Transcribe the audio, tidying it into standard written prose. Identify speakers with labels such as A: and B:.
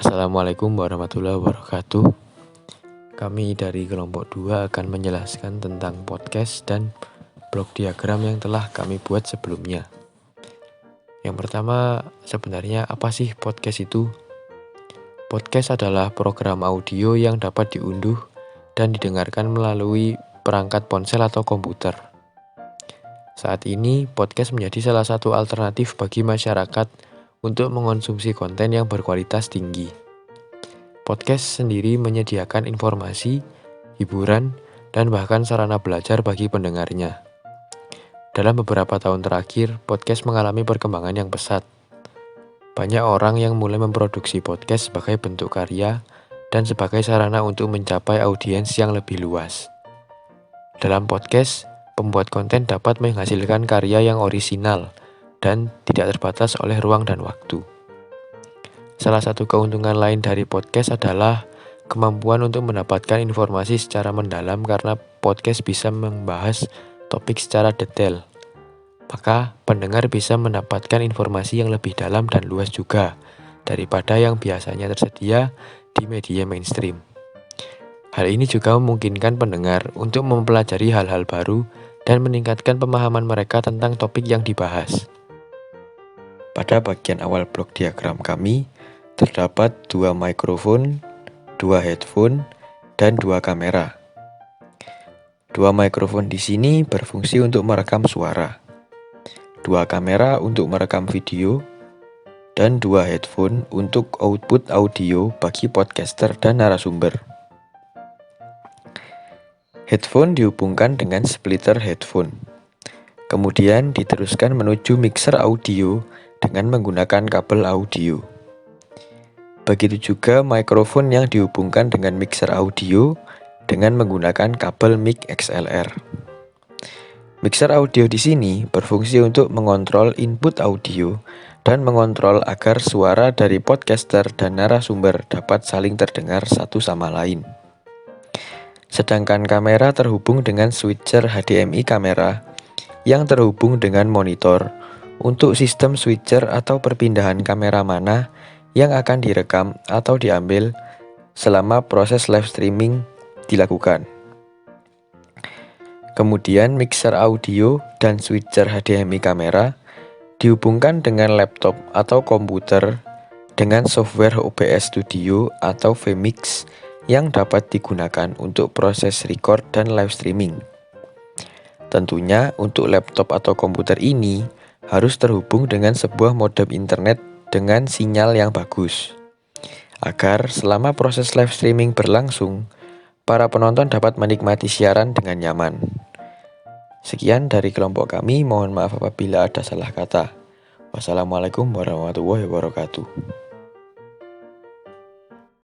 A: Assalamualaikum warahmatullahi wabarakatuh. Kami dari kelompok 2 akan menjelaskan tentang podcast dan blok diagram yang telah kami buat sebelumnya. Yang pertama, sebenarnya apa sih podcast itu? Podcast adalah program audio yang dapat diunduh dan didengarkan melalui perangkat ponsel atau komputer. Saat ini, podcast menjadi salah satu alternatif bagi masyarakat untuk mengonsumsi konten yang berkualitas tinggi. Podcast sendiri menyediakan informasi, hiburan, dan bahkan sarana belajar bagi pendengarnya. Dalam beberapa tahun terakhir, podcast mengalami perkembangan yang pesat. Banyak orang yang mulai memproduksi podcast sebagai bentuk karya dan sebagai sarana untuk mencapai audiens yang lebih luas. Dalam podcast, pembuat konten dapat menghasilkan karya yang orisinal dan tidak terbatas oleh ruang dan waktu. Salah satu keuntungan lain dari podcast adalah kemampuan untuk mendapatkan informasi secara mendalam karena podcast bisa membahas topik secara detail. Maka pendengar bisa mendapatkan informasi yang lebih dalam dan luas juga daripada yang biasanya tersedia di media mainstream. Hal ini juga memungkinkan pendengar untuk mempelajari hal-hal baru dan meningkatkan pemahaman mereka tentang topik yang dibahas. Pada bagian awal blok diagram kami, terdapat 2 mikrofon, 2 headphone, dan 2 kamera. 2 mikrofon di sini berfungsi untuk merekam suara, 2 kamera untuk merekam video, dan 2 headphone untuk output audio bagi podcaster dan narasumber. Headphone dihubungkan dengan splitter headphone, kemudian diteruskan menuju mixer audio dengan menggunakan kabel audio. Begitu juga mikrofon yang dihubungkan dengan mixer audio dengan menggunakan kabel mic XLR. Mixer audio di sini berfungsi untuk mengontrol input audio dan mengontrol agar suara dari podcaster dan narasumber dapat saling terdengar satu sama lain. Sedangkan kamera terhubung dengan switcher HDMI kamera yang terhubung dengan monitor untuk sistem switcher atau perpindahan kamera mana yang akan direkam atau diambil selama proses live streaming dilakukan. Kemudian mixer audio dan switcher HDMI kamera dihubungkan dengan laptop atau komputer dengan software OBS Studio atau vMix yang dapat digunakan untuk proses record dan live streaming. Tentunya untuk laptop atau komputer ini harus terhubung dengan sebuah modem internet dengan sinyal yang bagus, agar selama proses live streaming berlangsung, para penonton dapat menikmati siaran dengan nyaman. Sekian dari kelompok kami, mohon maaf apabila ada salah kata. Wassalamualaikum warahmatullahi wabarakatuh.